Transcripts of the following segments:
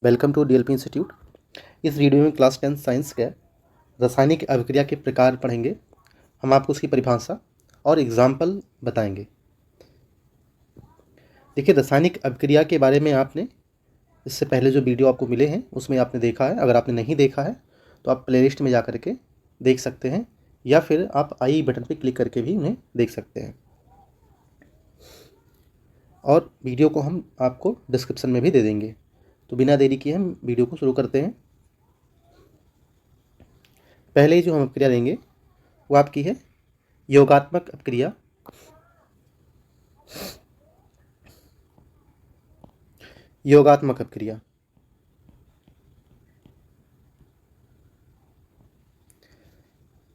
Welcome to DLP institute. इस video में class 10 science के रासायनिक अभिक्रिया के प्रकार पढ़ेंगे। हम आपको उसकी परिभाषा और एग्जाम्पल बताएंगे। देखिए, रासायनिक अभिक्रिया के बारे में आपने इससे पहले जो वीडियो आपको मिले हैं उसमें आपने देखा है। अगर आपने नहीं देखा है तो आप प्लेलिस्ट में जा कर के देख सकते हैं, या फिर आप आई बटन पर क्लिक करके भी उन्हें देख सकते हैं। और वीडियो को हम आपको डिस्क्रिप्शन में भी दे देंगे। तो बिना देरी किए हम वीडियो को शुरू करते हैं। पहले जो हम अभिक्रिया लेंगे वो आपकी है योगात्मक अभिक्रिया। योगात्मक अभिक्रिया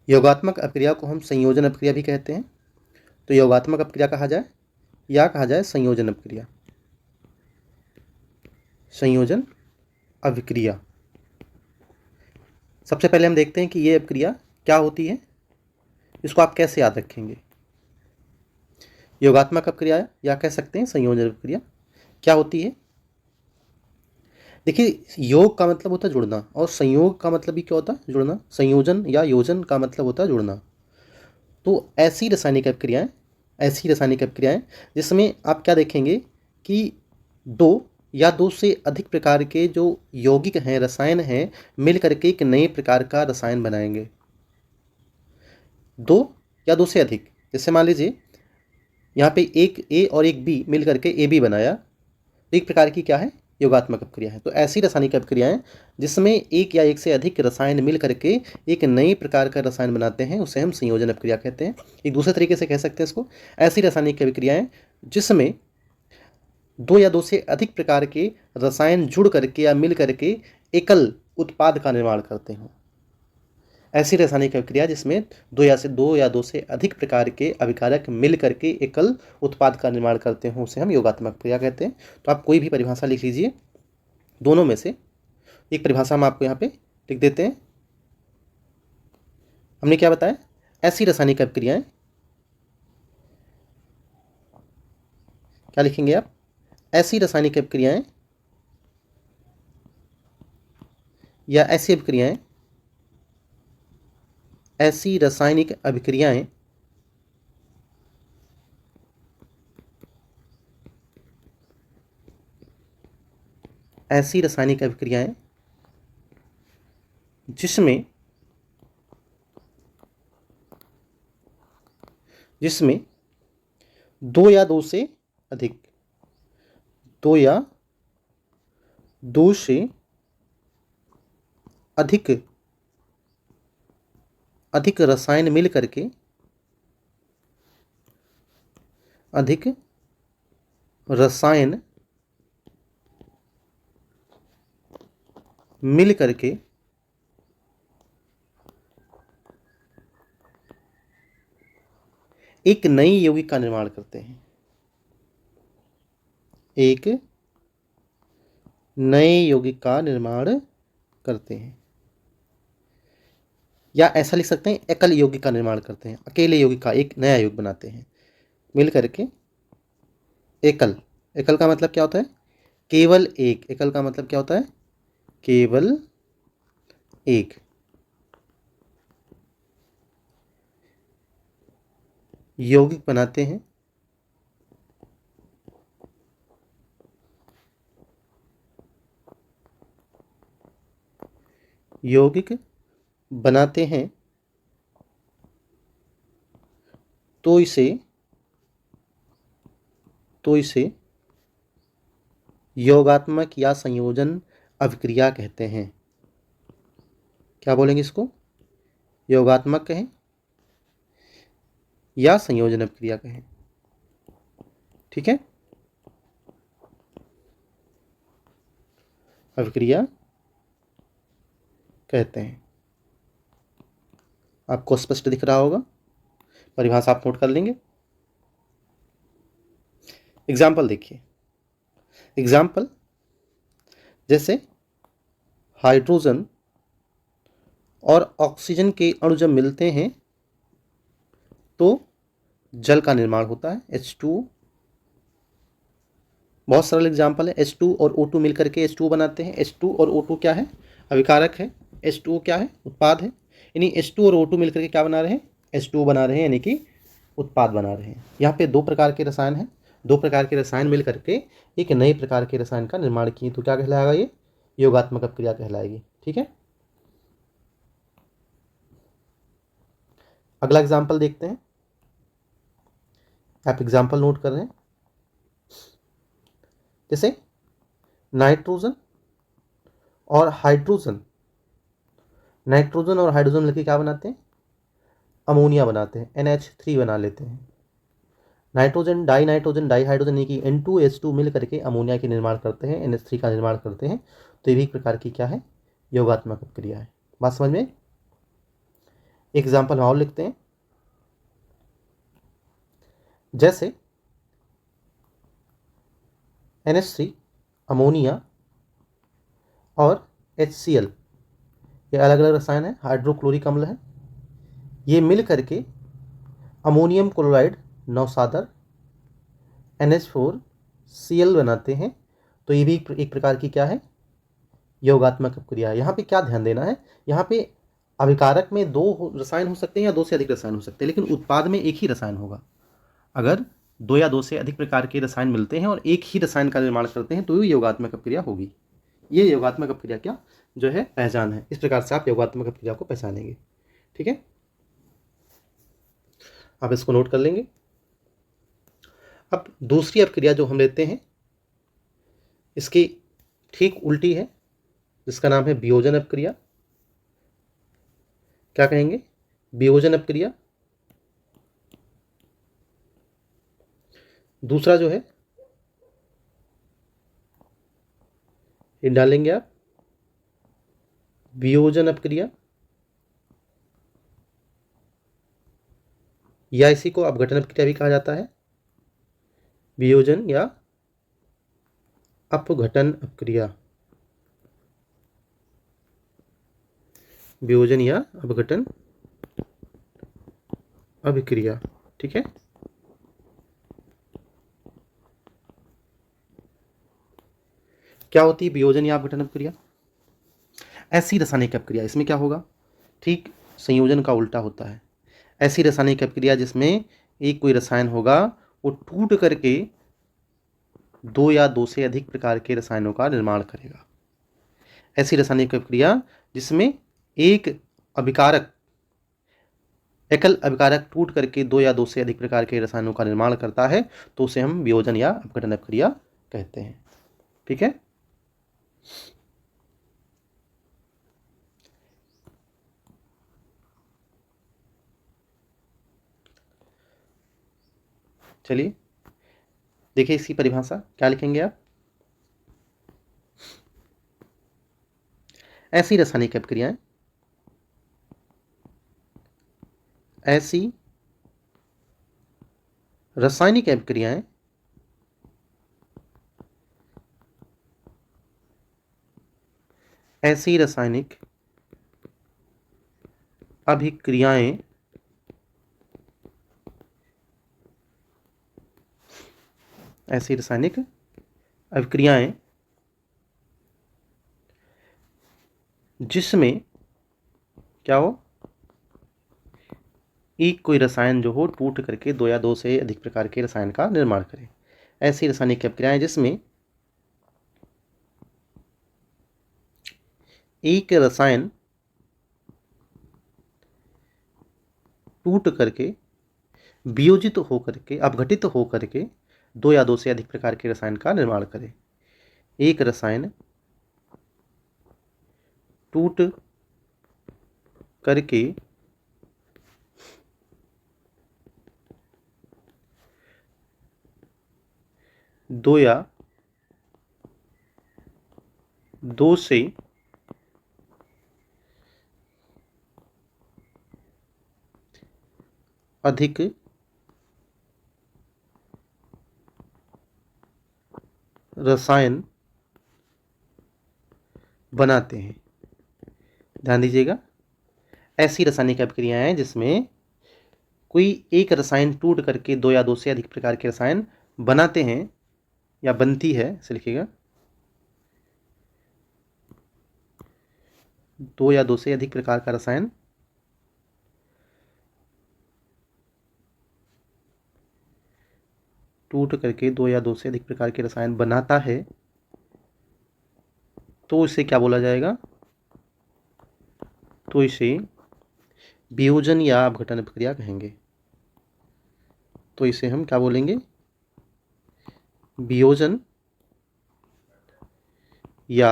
योगात्मक अभिक्रिया को हम संयोजन अभिक्रिया भी कहते हैं। तो योगात्मक अभिक्रिया कहा जाए या कहा जाए संयोजन अभिक्रिया। संयोजन अभिक्रिया सबसे पहले हम देखते हैं कि ये अभिक्रिया क्या होती है, इसको आप कैसे याद रखेंगे। योगात्मक अभिक्रिया या कह सकते हैं संयोजन अभिक्रिया क्या होती है। देखिए, योग का मतलब होता है जुड़ना, और संयोग का मतलब भी क्या होता है? जुड़ना। संयोजन या योजन का मतलब होता है जुड़ना। तो ऐसी रासायनिक अभिक्रियाएं जिसमें आप क्या देखेंगे कि दो या दो से अधिक प्रकार के जो यौगिक हैं, रसायन हैं, मिल करके एक नए प्रकार का रसायन बनाएंगे। दो या दो से अधिक, जैसे मान लीजिए यहाँ पे एक ए और एक बी मिल करके ए बी बनाया, तो एक प्रकार की क्या है? योगात्मक अभिक्रिया है। तो ऐसी रासायनिक अभिक्रियाएं जिसमें एक या एक से अधिक रसायन मिल करके एक नए प्रकार का रसायन बनाते हैं उसे हम संयोजन अभिक्रिया कहते हैं। एक दूसरे तरीके से कह सकते हैं इसको, ऐसी रासायनिक अभिक्रियाएं जिसमें दो या दो से अधिक प्रकार के रसायन जुड़ करके या मिल करके एकल उत्पाद का निर्माण करते हों। ऐसी रासायनिक अभिक्रिया जिसमें दो या दो से अधिक प्रकार के अभिकारक मिल करके एकल उत्पाद का निर्माण करते हों उसे हम योगात्मक अभिक्रिया कहते हैं। तो आप कोई भी परिभाषा लिख लीजिए, दोनों में से एक परिभाषा हम आपको यहाँ पे लिख देते हैं। हमने क्या बताया? ऐसी रासायनिक अभिक्रियाएं, क्या लिखेंगे आप? ऐसी रासायनिक अभिक्रियाएं या ऐसी अभिक्रियाएं, ऐसी रासायनिक अभिक्रियाएं ऐसी रासायनिक अभिक्रियाएं जिसमें दो या दो से अधिक, दो या दो से अधिक रसायन मिल करके अधिक रसायन मिल करके एक नई यौगिक का निर्माण करते हैं। एक नए यौगिक का निर्माण करते हैं, या ऐसा लिख सकते हैं एकल यौगिक का निर्माण करते हैं। अकेले यौगिक का एक नया यौगिक बनाते हैं मिल करके। एकल, एकल का मतलब क्या होता है? केवल एक। एकल का मतलब क्या होता है? केवल एक। यौगिक बनाते हैं यौगिक बनाते हैं तो इसे योगात्मक या संयोजन अभिक्रिया कहते हैं। क्या बोलेंगे इसको? योगात्मक कहें या संयोजन अभिक्रिया कहें, ठीक है? अभिक्रिया कहते हैं। आपको स्पष्ट दिख रहा होगा, परिभाषा आप नोट कर लेंगे। एग्जाम्पल देखिए। एग्जाम्पल जैसे हाइड्रोजन और ऑक्सीजन के अणु जब मिलते हैं तो जल का निर्माण होता है, H2 बहुत सरल एग्जाम्पल है, H2 और O2 मिल करके H2 बनाते हैं। H2 और O2 क्या है? अभिकारक है। H2O क्या है? उत्पाद है। यानी H2 और O2 मिल करके क्या बना रहे हैं? H2O बना रहे हैं, यानी कि उत्पाद बना रहे हैं। यहाँ पे दो प्रकार के रसायन हैं, दो प्रकार के रसायन मिल करके एक नए प्रकार के रसायन का निर्माण किए, तो क्या कहलाएगा? ये योगात्मक अपक्रिया कहलाएगी। ठीक है, अगला एग्जाम्पल देखते हैं। आप एग्जाम्पल नोट कर रहे हैं, जैसे नाइट्रोजन और हाइड्रोजन, नाइट्रोजन और हाइड्रोजन मिलकर क्या बनाते हैं? अमोनिया बनाते हैं, NH3 बना लेते हैं। नाइट्रोजन डाई हाइड्रोजन यानी कि N2H2 मिल करके अमोनिया के निर्माण करते हैं, NH3 का निर्माण करते हैं। तो ये भी एक प्रकार की क्या है? योगात्मक अपक्रिया है। बात समझ में? एग्जाम्पल हम और लिखते हैं, जैसे NH3 अमोनिया और HCl, ये अलग अलग रसायन है, हाइड्रोक्लोरिक अम्ल है। ये मिल करके अमोनियम क्लोराइड नौसादर NH4Cl बनाते हैं। तो ये भी एक प्रकार की क्या है? योगात्मक अपक्रिया है। यहाँ पे क्या ध्यान देना है, यहाँ पे अभिकारक में दो रसायन हो सकते हैं या दो से अधिक रसायन हो सकते हैं, लेकिन उत्पाद में एक ही रसायन होगा। अगर दो या दो से अधिक प्रकार के रसायन मिलते हैं और एक ही रसायन का निर्माण करते हैं तो ये योगात्मक अपक्रिया होगी। ये योगात्मक अपक्रिया क्या जो है पहचान है। इस प्रकार से आप योगात्मक अपक्रिया को पहचानेंगे। ठीक है, आप इसको नोट कर लेंगे। अब दूसरी अपक्रिया जो हम लेते हैं, इसकी ठीक उल्टी है, जिसका नाम है वियोजन अपक्रिया। क्या कहेंगे? वियोजन अपक्रिया। दूसरा जो है ये डालेंगे आप, वियोजन अपक्रिया, या इसी को अपघटन अपक्रिया भी कहा जाता है। वियोजन या अपघटन अपक्रिया, वियोजन या अपघटन अभिक्रिया। ठीक है, क्या होती है वियोजन या अपघटन अपक्रिया? ऐसी रासायनिक अपक्रिया, इसमें क्या होगा? ठीक संयोजन का उल्टा होता है। ऐसी रासायनिक अपक्रिया जिसमें एक कोई रसायन होगा, वो टूट करके दो या दो से अधिक प्रकार के रसायनों का निर्माण करेगा। ऐसी रासायनिक अपक्रिया जिसमें एक अभिकारक, एकल अभिकारक टूट करके दो या दो से अधिक प्रकार के रसायनों का निर्माण करता है, तो उसे हम वियोजन या अपघटन अपक्रिया कहते हैं। ठीक है, चलिए देखिए इसकी परिभाषा क्या लिखेंगे आप। ऐसी रासायनिक अपक्रियाएं, ऐसी रासायनिक अपक्रियाएं ऐसी रासायनिक अभिक्रियाएं ऐसी रासायनिक अभिक्रियाएं जिसमें क्या हो? एक कोई रसायन जो हो टूट करके दो या दो से अधिक प्रकार के रसायन का निर्माण करे। ऐसी रासायनिक अपक्रियाएं जिसमें एक रसायन टूट करके वियोजित होकर के, अपघटित होकर के दो या दो से अधिक प्रकार के रसायन का निर्माण करे। एक रसायन टूट करके दो या दो से अधिक रसायन बनाते हैं। ध्यान दीजिएगा, ऐसी रासायनिक अपक्रियाएं जिसमें कोई एक रसायन टूट करके दो या दो से अधिक प्रकार के रसायन बनाते हैं, या बनती है, इसे लिखिएगा, 2 या 2 से अधिक प्रकार का रसायन टूट करके 2 या 2 से अधिक प्रकार के रसायन बनाता है, तो इसे क्या बोला जाएगा? तो इसे वियोजन या अपघटन प्रक्रिया कहेंगे। तो इसे हम क्या बोलेंगे? वियोजन या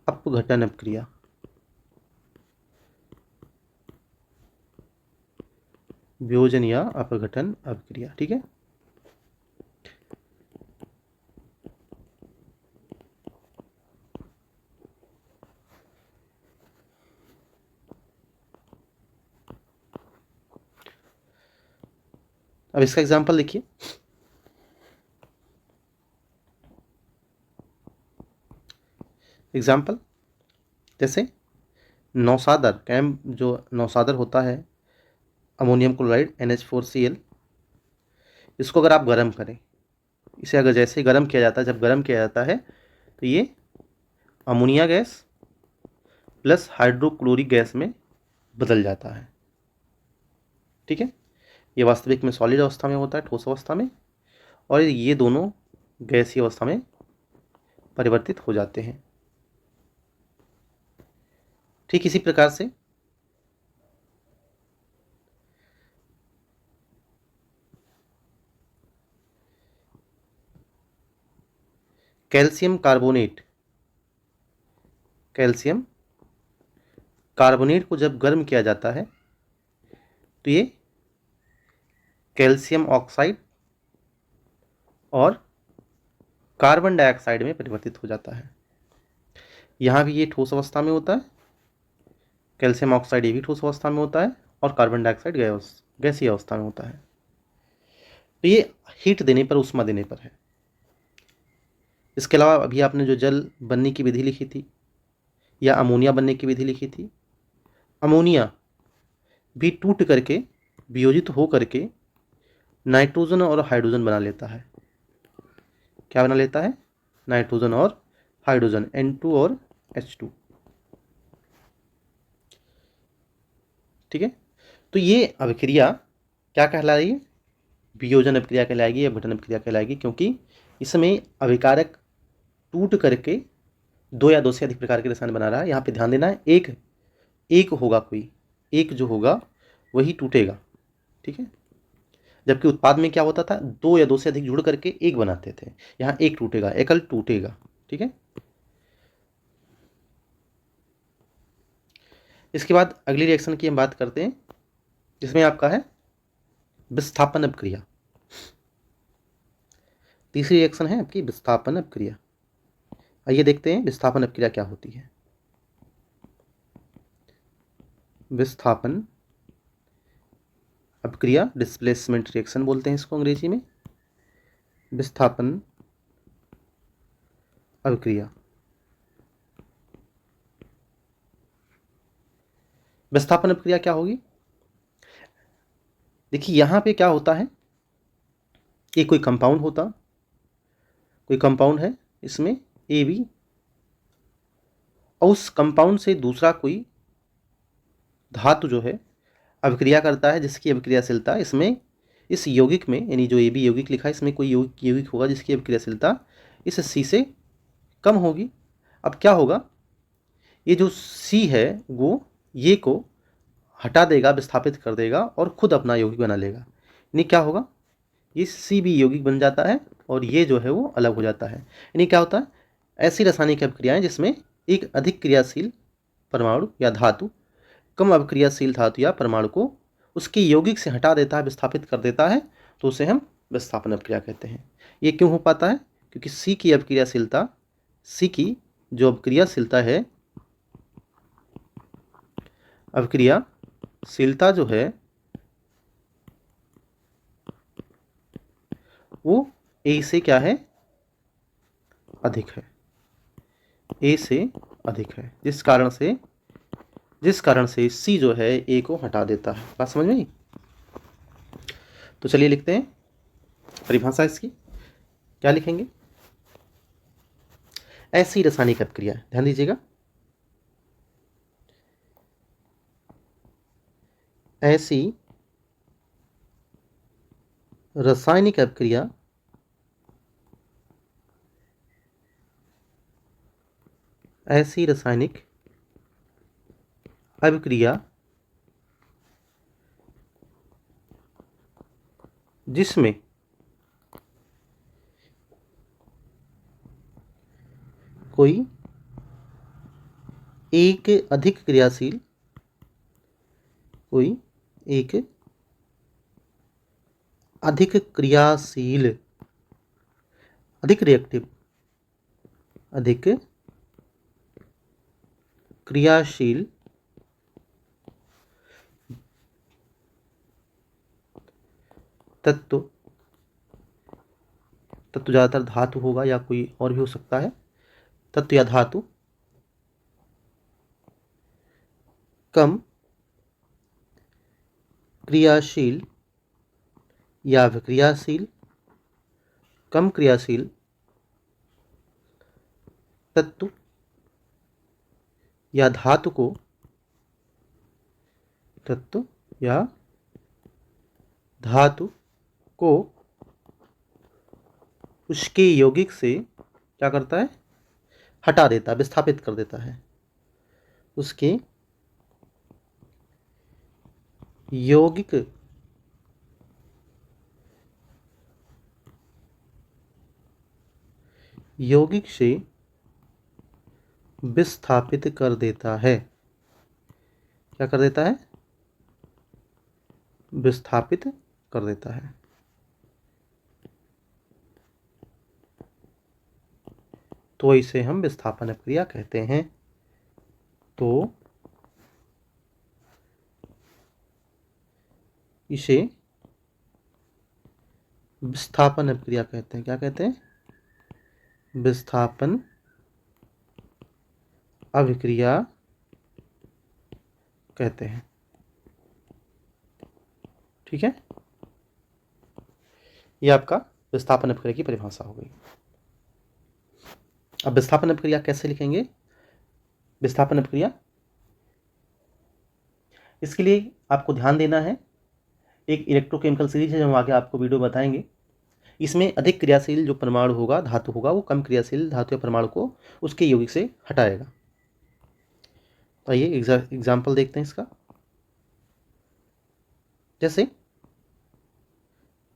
अपघटन प्रक्रिया। वियोजन या अपघटन अभिक्रिया, ठीक है। अब इसका एग्जांपल देखिए। एग्जांपल जैसे नौसादर कैम, जो नौसादर होता है अमोनियम क्लोराइड NH4Cl, इसको अगर आप गर्म करें, इसे अगर जैसे गर्म किया जाता है, जब गर्म किया जाता है तो ये ammonia gas plus hydrochloric gas में बदल जाता है, ठीक है। ये वास्तविक में सॉलिड अवस्था में होता है, ठोस अवस्था में, और ये दोनों गैसीय अवस्था में परिवर्तित हो जाते हैं। ठीक इसी प्रकार से कैल्शियम कार्बोनेट को जब गर्म किया जाता है तो ये कैल्शियम ऑक्साइड और कार्बन डाइऑक्साइड में परिवर्तित हो जाता है। यहाँ भी ये ठोस अवस्था में होता है, कैल्शियम ऑक्साइड ये भी ठोस अवस्था में होता है, और कार्बन डाइऑक्साइड गैसीय अवस्था में होता है। तो ये हीट देने पर, ऊष्मा देने पर है। इसके अलावा अभी आपने जो जल बनने की विधि लिखी थी या अमोनिया बनने की विधि लिखी थी, अमोनिया भी टूट करके वियोजित हो करके नाइट्रोजन और हाइड्रोजन बना लेता है। क्या बना लेता है? नाइट्रोजन और हाइड्रोजन, N2 और H2, ठीक है। तो ये अभिक्रिया क्या कहला रही है? वियोजन अभिक्रिया कहलाएगी या अपघटन अभिक्रिया कहलाएगी, क्योंकि इसमें अभिकारक टूट करके 2 या 2 से अधिक प्रकार के रसायन बना रहा है। यहाँ पे ध्यान देना है, एक होगा, कोई एक जो होगा वही टूटेगा, ठीक है। जबकि उत्पाद में क्या होता था? 2 या 2 से अधिक जुड़ करके एक बनाते थे। यहाँ एक टूटेगा, एकल टूटेगा, ठीक है। इसके बाद अगली रिएक्शन की हम बात करते हैं, जिसमें आपका है विस्थापन अपक्रिया। तीसरी रिएक्शन है आपकी विस्थापन अपक्रिया। आइए देखते हैं विस्थापन अपक्रिया क्या होती है। विस्थापन अपक्रिया, डिस्प्लेसमेंट रिएक्शन बोलते हैं इसको अंग्रेजी में। विस्थापन अपक्रिया, विस्थापन अपक्रिया क्या होगी? देखिए यहाँ पे क्या होता है कि कोई कंपाउंड है, इसमें AB, और उस कंपाउंड से दूसरा कोई धातु जो है अभिक्रिया करता है, जिसकी अभिक्रियाशीलता इसमें इस यौगिक में, यानी जो AB यौगिक लिखा है, इसमें कोई यौगिक होगा जिसकी अभिक्रियाशीलता इस C से कम होगी। अब क्या होगा? ये जो C है वो ये को हटा देगा, विस्थापित कर देगा और खुद अपना यौगिक बना लेगा। यानी क्या होगा? ये CB यौगिक बन जाता है और ये जो है वो अलग हो जाता है। यानी क्या होता है? ऐसी रासायनिक अभिक्रियाएं जिसमें एक अधिक क्रियाशील परमाणु या धातु कम अभिक्रियाशील धातु या परमाणु को उसके यौगिक से हटा देता है, विस्थापित कर देता है, तो उसे हम विस्थापन अभिक्रिया कहते हैं। ये क्यों हो पाता है? क्योंकि C की जो अभिक्रियाशीलता है, अभिक्रियाशीलता जो है वो A से क्या है? अधिक है, A से अधिक है, जिस कारण से C जो है A को हटा देता है। बात समझ में आई? तो चलिए लिखते हैं परिभाषा इसकी। क्या लिखेंगे? ऐसी रासायनिक अपक्रिया, ध्यान दीजिएगा, ऐसी रासायनिक अपक्रिया ऐसी रासायनिक अभिक्रिया जिसमें कोई एक अधिक क्रियाशील, कोई एक अधिक क्रियाशील, अधिक रिएक्टिव, अधिक क्रियाशील तत्व, तत्व ज़्यादातर धातु होगा या कोई और भी हो सकता है, तत्व या धातु कम क्रियाशील या विक्रियाशील, कम क्रियाशील तत्व या धातु को, तत्व या धातु को उसके यौगिक से क्या करता है? हटा देता है, विस्थापित कर देता है। उसके यौगिक यौगिक से विस्थापित कर देता है। क्या कर देता है? विस्थापित कर देता है। तो इसे हम विस्थापन अपक्रिया कहते हैं। तो इसे विस्थापन अपक्रिया कहते हैं। क्या कहते हैं? विस्थापन अभिक्रिया कहते हैं। ठीक है, ये आपका विस्थापन अपक्रिया की परिभाषा हो गई। अब विस्थापन अपक्रिया कैसे लिखेंगे? विस्थापन अपक्रिया, इसके लिए आपको ध्यान देना है, एक इलेक्ट्रोकेमिकल सीरीज है जो हम आगे आपको वीडियो बताएंगे। इसमें अधिक क्रियाशील जो परमाणु होगा, धातु होगा, वो कम क्रियाशील धातु या परमाणु को उसके यौगिक से हटाएगा। तो आइए एग्जाम्पल देखते हैं इसका। जैसे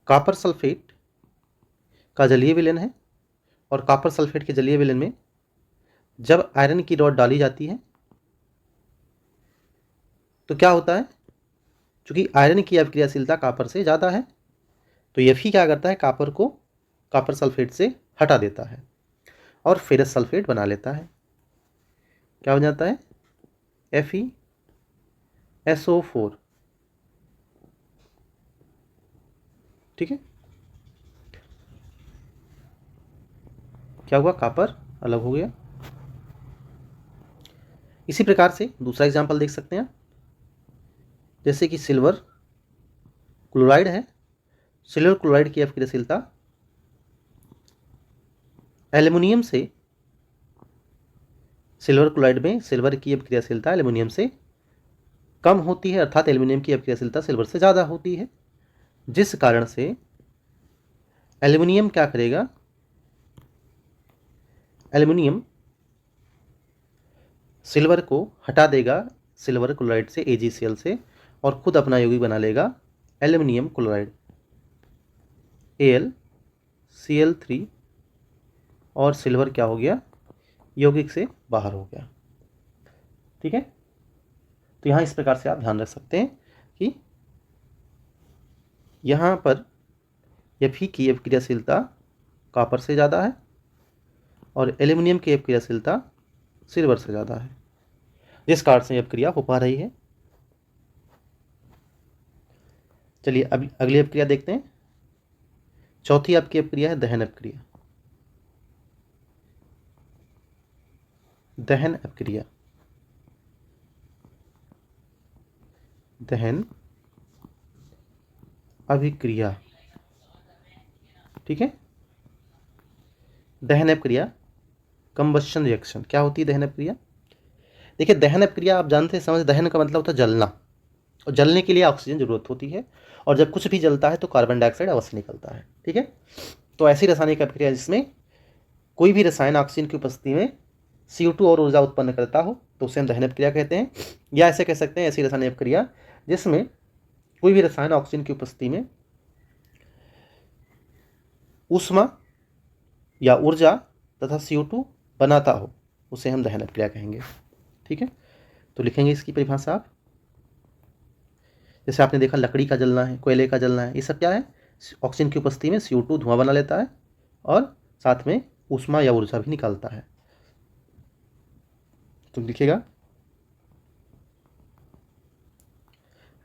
कॉपर सल्फेट का जलीय विलयन है, और कॉपर सल्फेट के जलीय विलयन में जब आयरन की रॉड डाली जाती है तो क्या होता है? चूंकि आयरन की अभिक्रियाशीलता कॉपर से ज़्यादा है, तो Fe क्या करता है? कॉपर को कॉपर सल्फेट से हटा देता है और फेरस सल्फेट बना लेता है। क्या बन जाता है? FeSO4। ठीक है, क्या हुआ? कॉपर अलग हो गया। इसी प्रकार से दूसरा एग्जाम्पल देख सकते हैं, जैसे कि सिल्वर क्लोराइड है। सिल्वर क्लोराइड की अभिक्रियाशीलता एल्युमिनियम से, सिल्वर क्लोराइड में सिल्वर की अभिक्रियाशीलता एल्युमिनियम से कम होती है, अर्थात एल्युमिनियम की अभिक्रियाशीलता सिल्वर से ज़्यादा होती है, जिस कारण से एल्युमिनियम क्या करेगा? एल्युमिनियम सिल्वर को हटा देगा सिल्वर क्लोराइड से, AgCl से, और खुद अपना यौगिक बना लेगा एल्युमिनियम क्लोराइड, AlCl3, और सिल्वर क्या हो गया? यौगिक से बाहर हो गया। ठीक है, तो यहाँ इस प्रकार से आप ध्यान रख सकते हैं कि यहाँ पर Fe की अभिक्रियाशीलता कॉपर से ज़्यादा है और एल्युमिनियम की अभिक्रियाशीलता सिल्वर से ज़्यादा है, जिस कारण से अभिक्रिया हो पा रही है। चलिए अब अगली अभिक्रिया देखते हैं। चौथी आपकी अभिक्रिया है दहन अभिक्रिया। दहन अभिक्रिया, दहन अभिक्रिया। ठीक है, दहन अपक्रिया, कंबशन रिएक्शन। क्या होती है दहन अपक्रिया? देखिए दहन अपक्रिया आप जानते हैं, समझ, दहन का मतलब होता है जलना, और जलने के लिए ऑक्सीजन जरूरत होती है, और जब कुछ भी जलता है तो कार्बन डाइऑक्साइड अवश्य निकलता है। ठीक है, तो ऐसी रासायनिक अपक्रिया जिसमें कोई भी रसायन ऑक्सीजन की उपस्थिति में CO2 और ऊर्जा उत्पन्न करता हो तो उसे हम दहन अपक्रिया कहते हैं। या ऐसे कह सकते हैं, ऐसी रासायनिक अपक्रिया जिसमें कोई भी रसायन ऑक्सीजन की उपस्थिति में ऊष्मा या ऊर्जा तथा CO2 बनाता हो उसे हम दहन अपक्रिया कहेंगे। ठीक है, तो लिखेंगे इसकी परिभाषा आप। जैसे आपने देखा लकड़ी का जलना है, कोयले का जलना है, ये सब क्या है? ऑक्सीजन की उपस्थिति में CO2 धुआं बना लेता है और साथ में ऊष्मा या ऊर्जा भी निकालता है। तो लिखिएगा,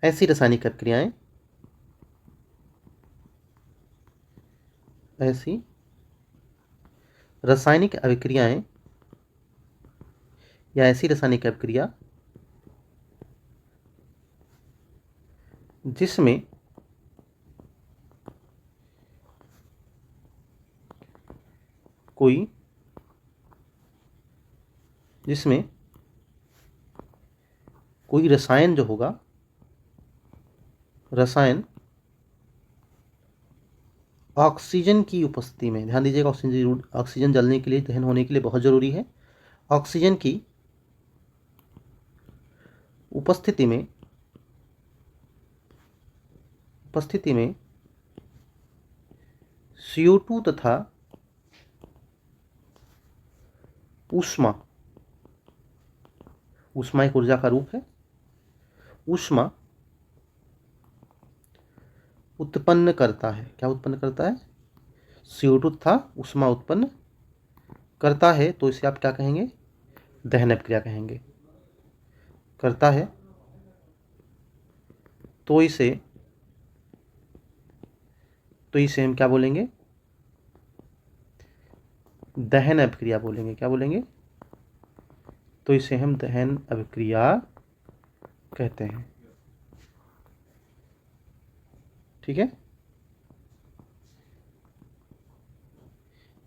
ऐसी रासायनिक अभिक्रियाएं, ऐसी रासायनिक अभिक्रियाएं या ऐसी रासायनिक अभिक्रिया जिसमें कोई रसायन जो होगा, रसायन ऑक्सीजन की उपस्थिति में, ध्यान दीजिएगा ऑक्सीजन जलने के लिए, दहन होने के लिए बहुत जरूरी है, ऑक्सीजन की उपस्थिति में CO2 तथा ऊष्मा एक ऊर्जा का रूप है, ऊष्मा उत्पन्न करता है। क्या उत्पन्न करता है? CO2 तथा ऊष्मा उत्पन्न करता है, तो इसे आप क्या कहेंगे? दहन अपक्रिया कहेंगे। करता है तो इसे हम क्या बोलेंगे? दहन अपक्रिया बोलेंगे। क्या बोलेंगे? तो इसे हम दहन अभिक्रिया कहते हैं। ठीक है,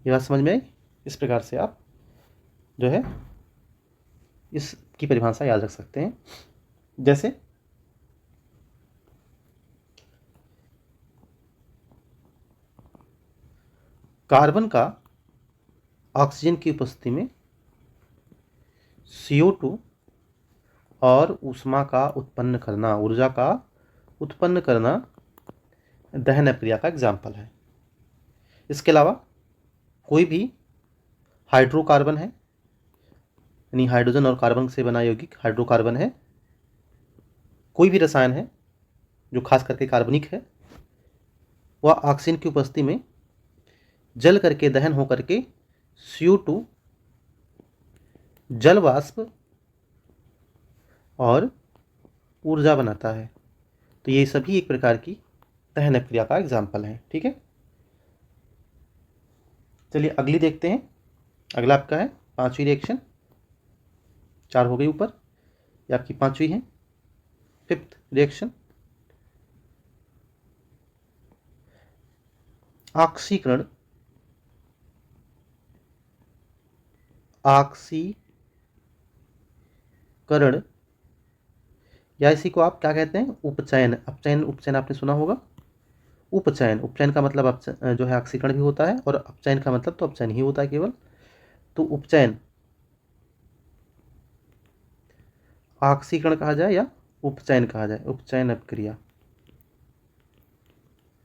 ये बात समझ में आई? इस प्रकार से आप जो है इसकी परिभाषा याद रख सकते हैं। जैसे कार्बन का ऑक्सीजन की उपस्थिति में CO2 और ऊष्मा का उत्पन्न करना, ऊर्जा का उत्पन्न करना दहन अपक्रिया का एग्जाम्पल है। इसके अलावा कोई भी हाइड्रोकार्बन है, यानी हाइड्रोजन और कार्बन से बना यौगिक हाइड्रोकार्बन है, कोई भी रसायन है जो खास करके कार्बनिक है, वह ऑक्सीजन की उपस्थिति में जल करके, दहन हो करके CO2 जल वाष्प और ऊर्जा बनाता है। तो ये सभी एक प्रकार की दहन अपक्रिया का एग्जाम्पल है। ठीक है, चलिए अगली देखते हैं। अगला आपका है पांचवी रिएक्शन, 4 हो गई ऊपर, ये आपकी पांचवी है, 5th रिएक्शन, ऑक्सीकरण या इसी को आप क्या कहते हैं? उपचयन। उपचयन आपने सुना होगा। उपचयन का मतलब जो है ऑक्सीकरण भी होता है, और अपचयन का मतलब तो अपचयन ही होता है केवल। तो उपचयन ऑक्सीकरण कहा जाए या उपचयन कहा जाए, उपचयन अपक्रिया।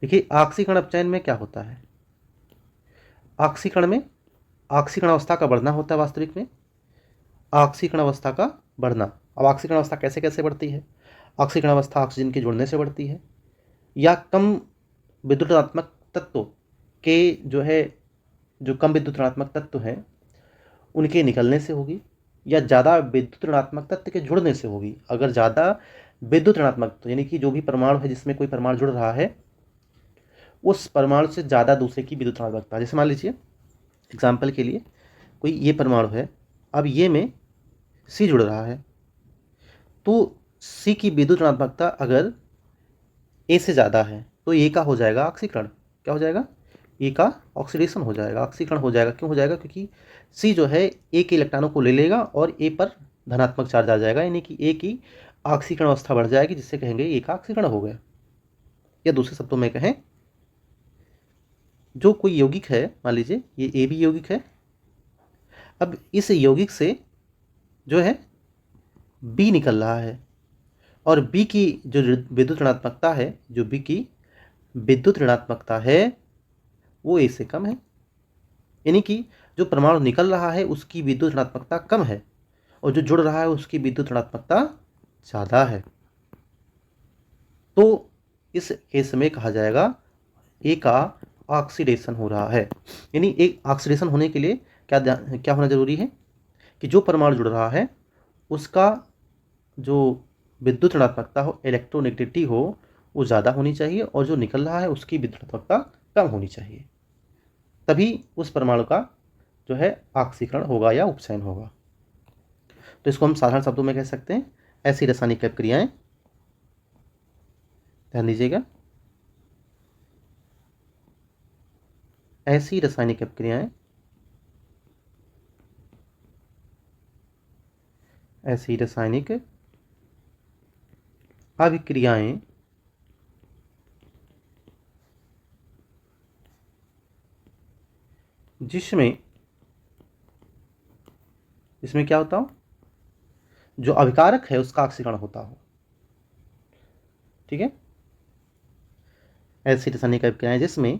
देखिए ऑक्सीकरण अपचयन में क्या होता है? ऑक्सीकरण में ऑक्सीकरण अवस्था का बढ़ना होता है। वास्तविक में ऑक्सीकरण अवस्था का बढ़ना। अब ऑक्सीकरण अवस्था कैसे कैसे बढ़ती है? ऑक्सीकरण अवस्था ऑक्सीजन के जुड़ने से बढ़ती है, या कम विद्युत ऋणात्मक तत्व के जो कम विद्युत ऋणात्मक तत्व हैं उनके निकलने से होगी, या ज़्यादा विद्युत ऋणात्मक तत्व के जुड़ने से होगी। अगर ज़्यादा विद्युत ऋणात्मक, तो यानी कि जो भी परमाणु है जिसमें कोई परमाणु जुड़ रहा है, उस परमाणु से ज़्यादा दूसरे की विद्युत ऋणात्मकता, जैसे मान लीजिए एग्जाम्पल के लिए कोई ये परमाणु है, अब ये में C जुड़ रहा है, तो C की विद्युत ऋणात्मकता अगर A से ज़्यादा है तो A का हो जाएगा ऑक्सीकरण। क्या हो जाएगा? ए का ऑक्सीडेशन हो जाएगा, ऑक्सीकरण हो जाएगा। क्यों हो जाएगा? क्योंकि सी जो है ए के इलेक्ट्रॉनों को ले लेगा और ए पर धनात्मक चार्ज आ जाएगा, यानी कि ए की ऑक्सीकरण अवस्था बढ़ जाएगी, जिससे कहेंगे ए का ऑक्सीकरण हो गया। या दूसरे शब्दों में कहें, जो कोई यौगिक है, मान लीजिए ये ए भी यौगिक है, अब इस यौगिक से जो है बी निकल रहा है और बी की जो विद्युत ऋणात्मकता है, जो बी की विद्युत ऋणात्मकता है वो ए से कम है, यानी कि जो परमाणु निकल रहा है उसकी विद्युत ऋणात्मकता कम है और जो जुड़ रहा है उसकी विद्युत ऋणात्मकता ज़्यादा है। तो इस केस में कहा जाएगा ए का ऑक्सीडेशन हो रहा है। यानी एक ऑक्सीडेशन होने के लिए क्या होना जरूरी है कि जो परमाणु जुड़ रहा है उसका जो विद्युत ऋणात्मकता हो, इलेक्ट्रोनेगेटिविटी हो, वो ज़्यादा होनी चाहिए और जो निकल रहा है उसकी विद्युत ऋणात्मकता कम होनी चाहिए, तभी उस परमाणु का जो है ऑक्सीकरण होगा या उपचयन होगा। तो इसको हम साधारण शब्दों में कह सकते हैं ऐसी रासायनिक क्रियाएं, ध्यान दीजिएगा, ऐसी रासायनिक क्रियाएं, ऐसी रासायनिक अभिक्रियाएं जिसमें क्या होता हो, जो अभिकारक है उसका ऑक्सीकरण होता हो। ठीक है, ऐसी रासायनिक अभिक्रियाएं जिसमें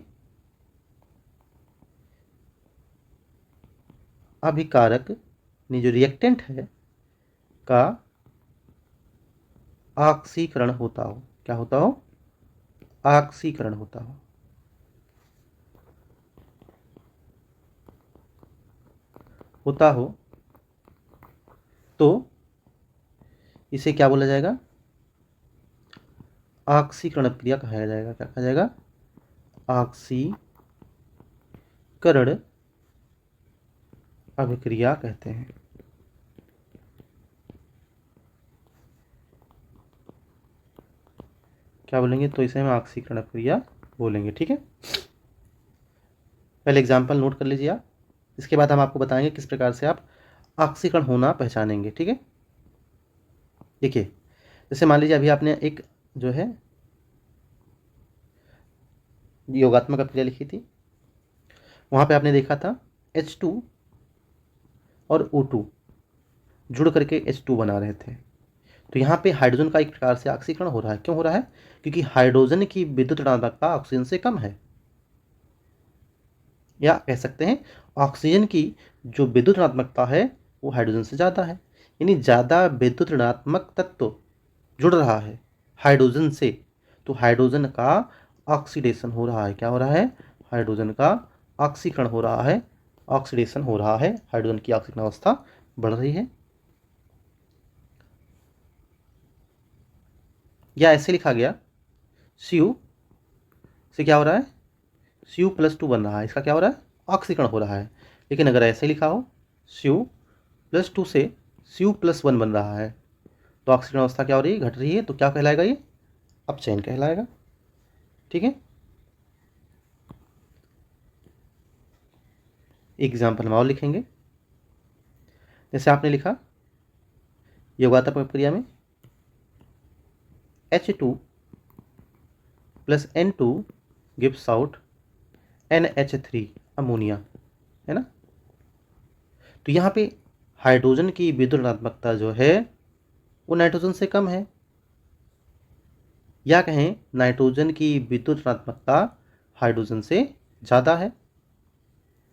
अभिकारक यानी जो रिएक्टेंट है का ऑक्सीकरण होता हो। क्या होता हो? ऑक्सीकरण होता हो। तो इसे क्या बोला जाएगा? ऑक्सीकरण क्रिया कहा जाएगा। क्या कहा जाएगा? ऑक्सीकरण अभिक्रिया कहते हैं। क्या बोलेंगे? तो इसे हम ऑक्सीकरण अभिक्रिया बोलेंगे। ठीक है, पहले एग्जाम्पल नोट कर लीजिए आप, इसके बाद हम आपको बताएंगे किस प्रकार से आप ऑक्सीकरण होना पहचानेंगे। ठीक है, देखिए, जैसे मान लीजिए अभी आपने एक जो है योगात्मक अभिक्रिया लिखी थी, वहाँ पे आपने देखा था H2 और O2 जुड़ करके H2 बना रहे थे। तो यहाँ पे हाइड्रोजन का एक प्रकार से ऑक्सीकरण हो रहा है। क्यों हो रहा है? क्योंकि हाइड्रोजन की विद्युत ऋणात्मकता ऑक्सीजन से कम है, या कह सकते हैं ऑक्सीजन की जो विद्युत ऋणात्मकता है वो हाइड्रोजन से ज़्यादा है, यानी ज़्यादा विद्युत ऋणात्मक तत्व जुड़ रहा है हाइड्रोजन से, तो हाइड्रोजन का ऑक्सीडेशन हो रहा है। क्या हो रहा है? हाइड्रोजन का ऑक्सीकरण हो रहा है, ऑक्सीडेशन हो रहा है, हाइड्रोजन की ऑक्सीकरण अवस्था बढ़ रही है। या ऐसे लिखा गया Cu से क्या हो रहा है? Cu+2 बन रहा है, इसका क्या हो रहा है? ऑक्सीकरण हो रहा है। लेकिन अगर ऐसे लिखा हो Cu+2 से Cu+1 बन रहा है, तो ऑक्सीकरण अवस्था क्या हो रही है? घट रही है। तो क्या कहलाएगा? ये अपचयन कहलाएगा। ठीक है, एक एग्जाम्पल हम और लिखेंगे। जैसे आपने लिखा योगात्मक प्रक्रिया में H2 + N2 gives out NH3 ammonia, है ना। तो यहाँ पे हाइड्रोजन की विद्युत ऋणात्मकता जो है वो नाइट्रोजन से कम है, या कहें नाइट्रोजन की विद्युत ऋणात्मकता हाइड्रोजन से ज़्यादा है।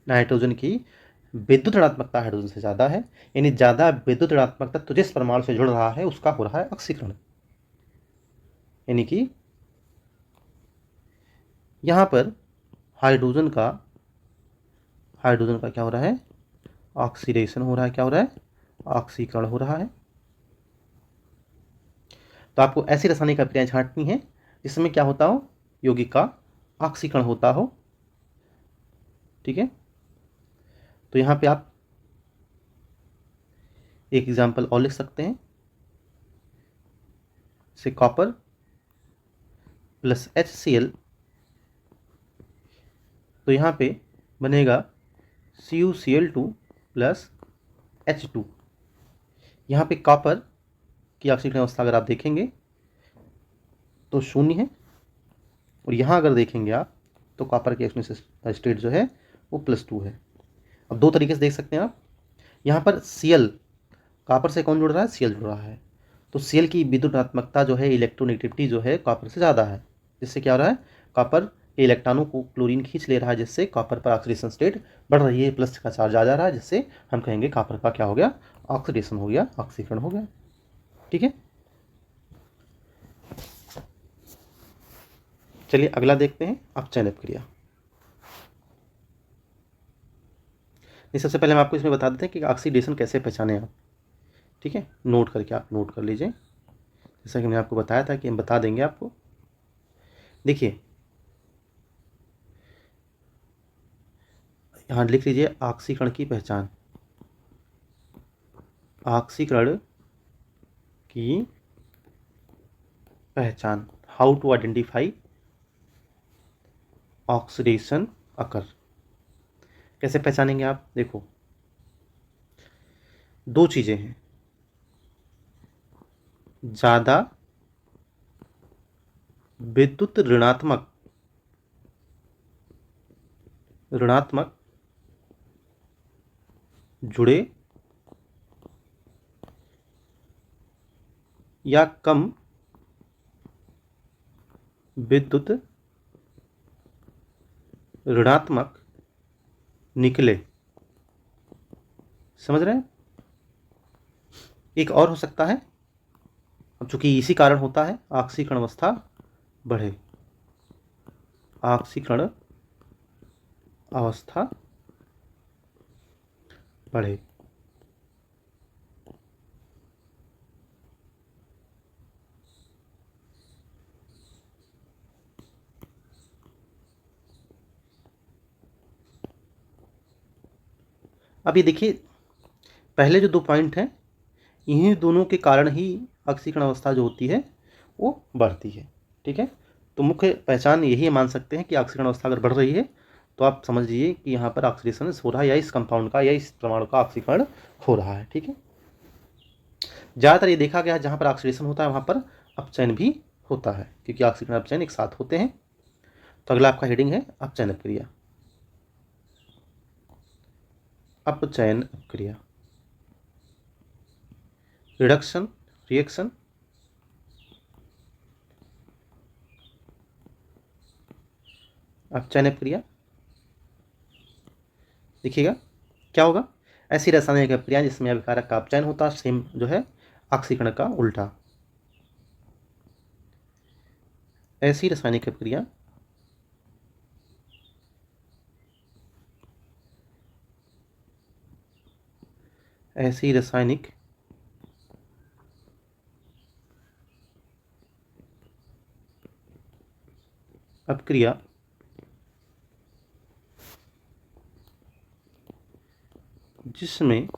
नाइट्रोजन की विद्युत ऋणात्मकता हाइड्रोजन से ज़्यादा है, यानी ज़्यादा विद्युत ऋणात्मक तत्व जिस परमाणु से जुड़ रहा है उसका हो रहा है ऑक्सीकरण। यानी कि यहाँ पर हाइड्रोजन का क्या हो रहा है? ऑक्सीडेशन हो रहा है। क्या हो रहा है? ऑक्सीकरण हो रहा है। तो आपको ऐसी रासायनिक अभिक्रियाएं छांटनी है जिसमें क्या होता हो? यौगिक का ऑक्सीकरण होता हो। ठीक है, तो यहाँ पे आप एक एग्जाम्पल और लिख सकते हैं, से कॉपर + HCl तो यहाँ पे बनेगा CuCl2 प्लस H2। यहाँ पे कॉपर की ऑक्सीकरण अवस्था अगर आप देखेंगे तो 0 है, और यहाँ अगर देखेंगे आप तो कॉपर की ऑक्सीजन स्टेट जो है वो +2 है। अब दो तरीके से देख सकते हैं आप। यहाँ पर Cl, कॉपर से कौन जुड़ रहा है? Cl जुड़ रहा है। तो Cl की विद्युत ऋणात्मकता जो है, इलेक्ट्रोनेगेटिविटी जो है कॉपर से ज़्यादा है, जिससे क्या हो रहा है, कॉपर के इलेक्ट्रॉनों को क्लोरीन खींच ले रहा है, जिससे कॉपर पर ऑक्सीडेशन स्टेट बढ़ रही है, प्लस का चार्ज आ जा रहा है, जिससे हम कहेंगे कॉपर का क्या हो गया? ऑक्सीडेशन हो गया, ऑक्सीकरण हो गया। ठीक है, चलिए अगला देखते हैं, अपचयन अपक्रिया। सबसे पहले हम आपको इसमें बता देते हैं कि ऑक्सीडेशन कैसे पहचाने आप। ठीक है, नोट करके आप नोट कर लीजिए, जैसा कि मैंने आपको बताया था कि हम बता देंगे आपको। देखिए यहाँ लिख लीजिए ऑक्सीकरण की पहचान। ऑक्सीकरण की पहचान, हाउ टू आइडेंटिफाई ऑक्सीडेशन अकर। कैसे पहचानेंगे आप? देखो दो चीजें हैं, ज्यादा विद्युत ऋणात्मक जुड़े या कम विद्युत ऋणात्मक निकले। समझ रहे हैं? एक और हो सकता है, अब चूंकि इसी कारण होता है ऑक्सीकरण अवस्था बढ़े, ऑक्सीकरण अवस्था बढ़े। अब ये देखिए, पहले जो दो पॉइंट हैं, इन्हीं दोनों के कारण ही ऑक्सीकरण अवस्था जो होती है वो बढ़ती है। ठीक है, तो मुख्य पहचान यही मान सकते हैं कि ऑक्सीकरण अवस्था अगर बढ़ रही है तो आप समझ लीजिए कि यहाँ पर ऑक्सीडेशन हो रहा है, या इस कंपाउंड का या इस परमाणु का ऑक्सीकरण हो रहा है। ठीक है, ज़्यादातर ये देखा गया है जहाँ पर ऑक्सीडेशन होता है वहाँ पर अपचयन भी होता है, क्योंकि ऑक्सीकरण अपचयन एक साथ होते हैं। तो अगला आपका हेडिंग है अपचयन अपक्रिया। अपचयन अपक्रिया, रिडक्शन रिएक्शन, अपचयन अपक्रिया। देखिएगा क्या होगा, ऐसी रासायनिक अपक्रिया जिसमें अभिकारक का अपचयन होता है, सेम जो है ऑक्सीकरण का उल्टा। ऐसी रासायनिक अपक्रिया ऐसी रासायनिक अपक्रिया जिसमें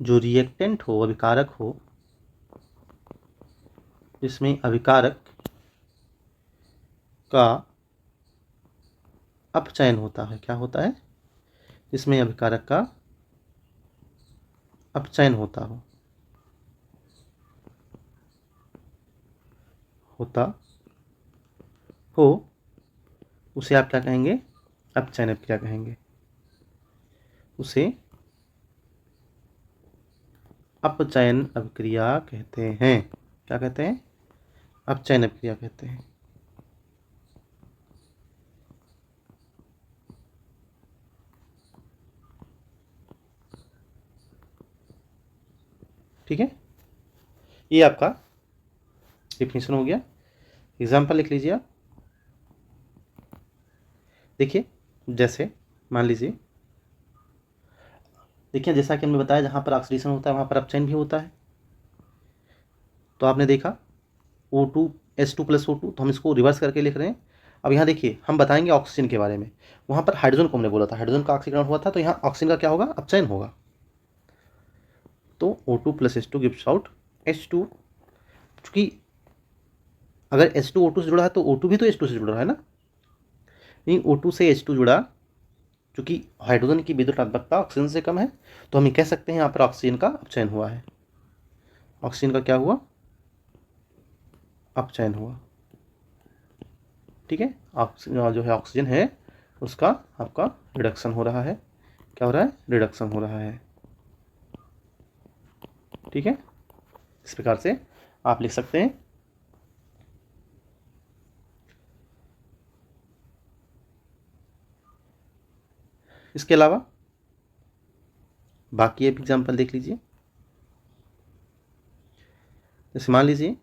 जो रिएक्टेंट हो, अभिकारक हो, जिसमें अभिकारक का अपचयन होता है। क्या होता है? जिसमें अभिकारक का अपचयन होता हो उसे आप क्या कहेंगे? अपचयन अपक्रिया कहेंगे। उसे अपचयन अपक्रिया कहते हैं। क्या कहते हैं? अपचयन अपक्रिया कहते हैं। ठीक है, ये आपका डिफिनेशन हो गया। एग्जाम्पल लिख लीजिए आप। देखिए जैसे मान लीजिए, देखिए जैसा कि हमने बताया जहाँ पर ऑक्सीडेशन होता है वहाँ पर अपचयन भी होता है। तो आपने देखा O2 H2 + O2, तो हम इसको रिवर्स करके लिख रहे हैं। अब यहाँ देखिए हम बताएंगे ऑक्सीजन के बारे में। वहाँ पर हाइड्रोजन को हमने बोला था, हाइड्रोजन का ऑक्सीकरण हुआ था, तो यहाँ ऑक्सीजन का क्या होगा? अपचयन होगा। तो O2 plus H2 gives out H2। चूँकि अगर H2 O2 से जुड़ा है तो O2 भी तो H2 से जुड़ा है ना, नहीं O2 से H2 जुड़ा, चूँकि हाइड्रोजन की विद्युतात्मकता ऑक्सीजन से कम है, तो हम कह सकते हैं यहाँ पर ऑक्सीजन का अपचयन हुआ है। ऑक्सीजन का क्या हुआ? अपचयन हुआ। ठीक है, जो है ऑक्सीजन है उसका आपका रिडक्शन हो रहा है। क्या हो रहा है? रिडक्शन हो रहा है। ठीक है, इस प्रकार से आप लिख सकते हैं। इसके अलावा बाकी एक एग्जाम्पल देख लीजिए। जैसे मान लीजिए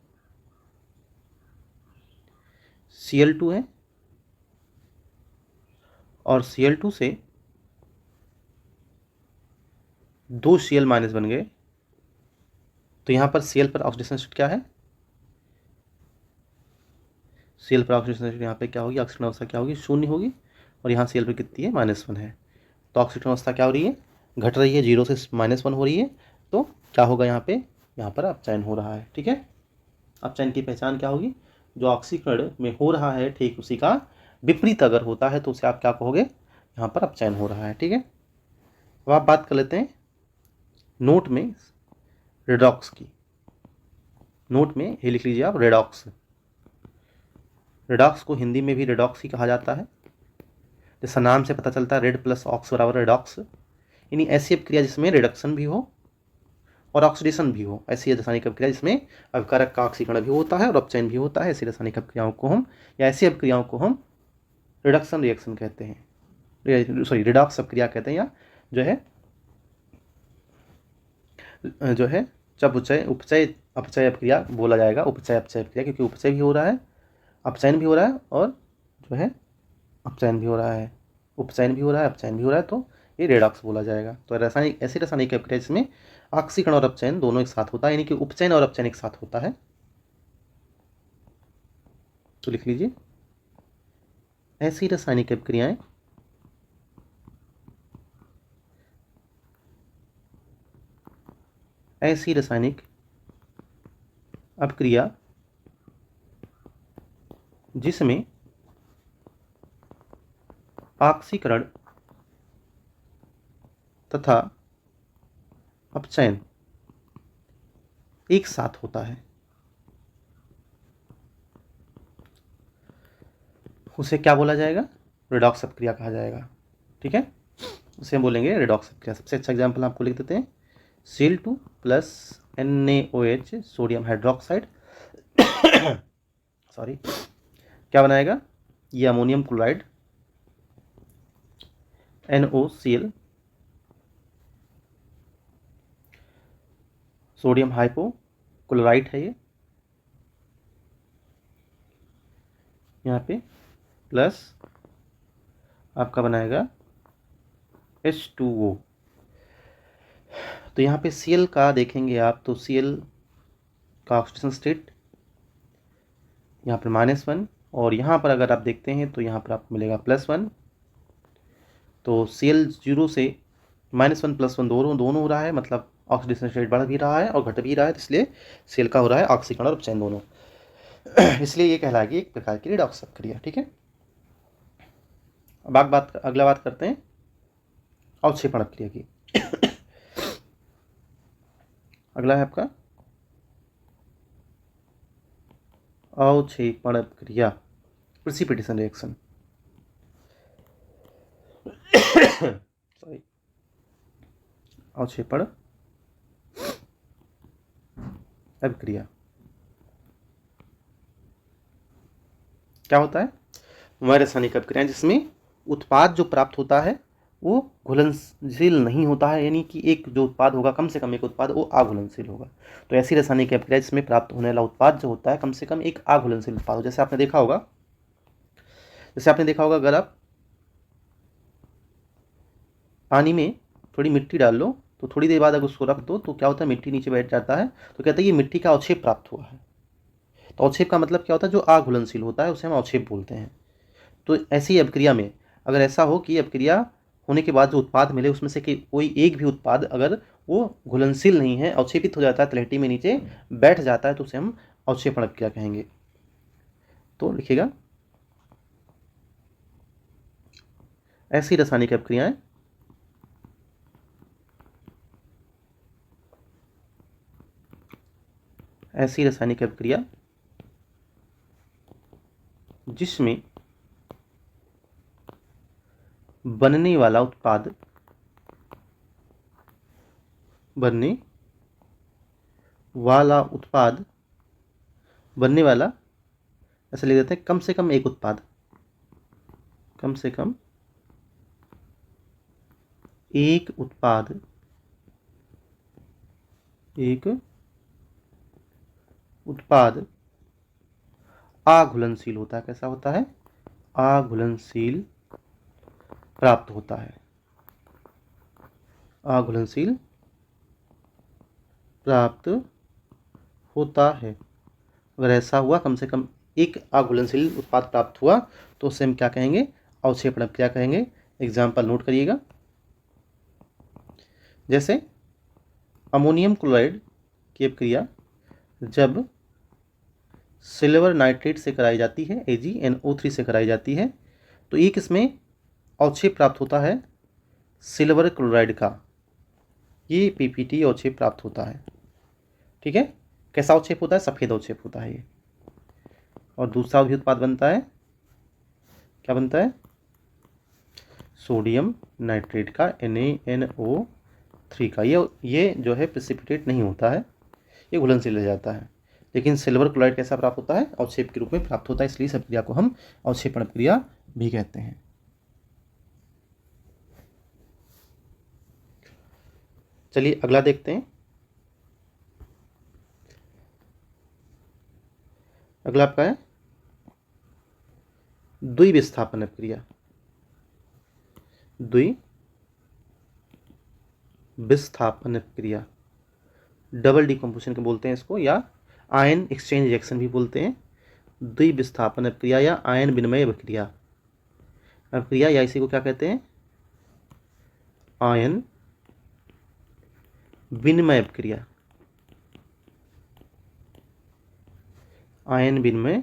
Cl2 है और Cl2 से 2 Cl माइनस बन गए, तो यहाँ पर Cl पर ऑक्सीडेशन स्टेट क्या है? Cl पर ऑक्सीडेशन स्टेट यहाँ पे क्या होगी? ऑक्सीजन अवस्था क्या होगी? शून्य होगी। और यहाँ Cl पर कितनी है? -1 है। तो ऑक्सीजन अवस्था क्या हो रही है? घट रही है, 0 से -1 हो रही है। तो क्या होगा यहाँ पे? यहाँ पर अपचयन हो रहा है। ठीक है, अपचयन की पहचान क्या होगी? जो ऑक्सीकरण में हो रहा है ठीक उसी का विपरीत अगर होता है तो उसे आप क्या कहोगे? यहाँ पर अपचयन हो रहा है। ठीक है, अब आप बात कर लेते हैं नोट में रेडॉक्स की। नोट में ये लिख लीजिए आप रेडॉक्स। रेडॉक्स को हिंदी में भी रेडॉक्स ही कहा जाता है। जैसा नाम से पता चलता है रेड प्लस ऑक्स बराबर रेडॉक्स, यानी ऐसी अभिक्रिया जिसमें रिडक्शन भी हो और ऑक्सीडेशन भी हो, ऐसी रासायनिक अभिक्रिया जिसमें अभिकारक का ऑक्सीकरण भी होता है और अपचयन भी होता है, ऐसी रासायनिक अभिक्रियाओं को हम या ऐसी अभिक्रियाओं को हम रिडक्शन रिएक्शन कहते हैं, सॉरी रिडॉक्स अभिक्रिया कहते हैं, या जो है जब उपचय अपचय अभिक्रिया बोला जाएगा, उपचय अपचय अभिक्रिया, क्योंकि उपचय भी हो रहा है, अपचयन भी हो रहा है और जो है अपचयन भी हो रहा है, उपचयन भी हो रहा है, अपचयन भी हो रहा है, तो ये रेडॉक्स बोला जाएगा। तो रासायनिक ऐसी रासायनिक अभिक्रिया जिसमें ऑक्सीकरण और अपचयन दोनों एक साथ होता है, यानी कि उपचयन और अपचयन एक साथ होता है। तो लिख लीजिए ऐसी रासायनिक अभिक्रियाएं ऐसी रासायनिक अभिक्रिया जिसमें ऑक्सीकरण तथा अपचयन एक साथ होता है, उसे क्या बोला जाएगा? रेडॉक्स अभिक्रिया कहा जाएगा। ठीक है, उसे हम बोलेंगे रेडॉक्स अभिक्रिया। सबसे अच्छा एग्जाम्पल आपको लिख देते हैं Cl2 plus NaOH sodium hydroxide sorry, क्या बनाएगा? ये ammonium chloride NOCl, sodium hypochlorite है ये यहाँ पे, प्लस आपका बनाएगा H2O। तो यहाँ पे Cl का देखेंगे आप तो Cl का ऑक्सीडेशन स्टेट यहाँ पर -1, और यहाँ पर अगर आप देखते हैं तो यहाँ पर आपको मिलेगा +1। तो Cl 0 से -1 +1 दोनों हो रहा है, मतलब ऑक्सीडेशन स्टेट बढ़ भी रहा है और घट भी रहा है, तो इसलिए Cl का हो रहा है ऑक्सीकरण और अपचयन दोनों इसलिए ये कहलाएगी एक प्रकार की रेडॉक्स अभिक्रिया। ठीक है, अब अगला बात करते हैं अवक्षेपण अभिक्रिया की। अगला है आपका अवक्षेपण अभिक्रिया, प्रेसिपिटेशन रिएक्शन। सॉरी, अवक्षेपण अभिक्रिया क्या होता है? वह रासायनिक अभिक्रिया जिसमें उत्पाद जो प्राप्त होता है वो घुलनशील नहीं होता है, यानी कि एक जो उत्पाद होगा, कम से कम एक उत्पाद वो अघुलनशील होगा। तो ऐसी रासायनिक अभिक्रिया जिसमें प्राप्त होने वाला उत्पाद जो होता है कम से कम एक अघुलनशील उत्पाद हो। जैसे आपने देखा होगा अगर आप पानी में थोड़ी मिट्टी डाल लो तो थोड़ी देर बाद अगर उसको रख दो तो क्या होता है? मिट्टी नीचे बैठ जाता है, तो कहते हैं ये मिट्टी का अवक्षेप प्राप्त हुआ है। तो अवक्षेप का मतलब क्या होता है? जो अघुलनशील होता है उसे हम अवक्षेप बोलते हैं। तो ऐसी अभिक्रिया में अगर ऐसा हो कि अभिक्रिया होने के बाद जो उत्पाद मिले उसमें से कि कोई एक भी उत्पाद अगर वो घुलनशील नहीं है, अवक्षेपित हो जाता है, तलहटी में नीचे बैठ जाता है, तो उसे हम अवक्षेपण अभिक्रिया कहेंगे। तो लिखिएगा, ऐसी रासायनिक अभिक्रियाएं ऐसी रासायनिक अभिक्रिया जिसमें बनने वाला उत्पाद बनने वाला ऐसे लिख देते हैं, कम से कम एक उत्पाद, कम से कम एक उत्पाद अघुलनशील होता है। कैसा होता है? अघुलनशील प्राप्त होता है, अघुलनशील प्राप्त होता है। अगर ऐसा हुआ, कम से कम एक अघुलनशील उत्पाद प्राप्त हुआ, तो उसे हम क्या कहेंगे? अवक्षेपण अभिक्रिया कहेंगे। एग्जाम्पल नोट करिएगा, जैसे अमोनियम क्लोराइड की अभिक्रिया जब सिल्वर नाइट्रेट से कराई जाती है, AgNO3 से कराई जाती है, तो एक इसमें अवक्षेप प्राप्त होता है सिल्वर क्लोराइड का, ये PPT अवक्षेप प्राप्त होता है। ठीक है, कैसा अवक्षेप होता है? सफ़ेद अवक्षेप होता है ये। और दूसरा भी उत्पाद बनता है, क्या बनता है? सोडियम नाइट्रेट का, NaNO3 का। ये जो है प्रेसिपिटेट नहीं होता है, ये घुलनशील रह जाता है। लेकिन सिल्वर क्लोराइड कैसा प्राप्त होता है? अवक्षेप के रूप में प्राप्त होता है, इसलिए इस अभिक्रिया को हम अवक्षेपण अभिक्रिया भी कहते हैं। चलिए अगला देखते हैं। अगला आपका है द्विविस्थापन अभिक्रिया। द्विविस्थापन अभिक्रिया, डबल डिकम्पोजिशन के बोलते हैं इसको, या आयन एक्सचेंज रिएक्शन भी बोलते हैं। द्विविस्थापन अभिक्रिया या आयन विनिमय अभिक्रिया, या इसी को क्या कहते हैं? आयन विनिमय अभिक्रिया। आयन विनिमय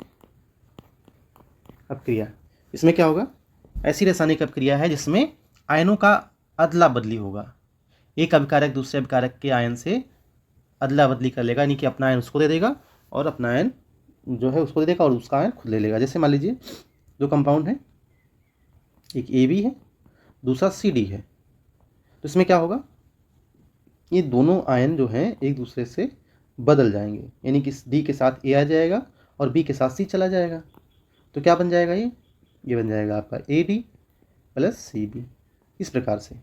अभिक्रिया, इसमें क्या होगा? ऐसी रासायनिक अभिक्रिया है जिसमें आयनों का अदला बदली होगा। एक अभिकारक दूसरे अभिकारक के आयन से अदला बदली कर लेगा, यानी कि अपना आयन उसको दे देगा और अपना आयन जो है उसको दे देगा और उसका आयन खुद ले लेगा। जैसे मान लीजिए दो कंपाउंड है, एक AB है, दूसरा CD है, तो इसमें क्या होगा? ये दोनों आयन जो हैं एक दूसरे से बदल जाएंगे, यानी कि D के साथ A आ जाएगा और B के साथ C चला जाएगा, तो क्या बन जाएगा? ये बन जाएगा आपका AD प्लस CB। इस प्रकार से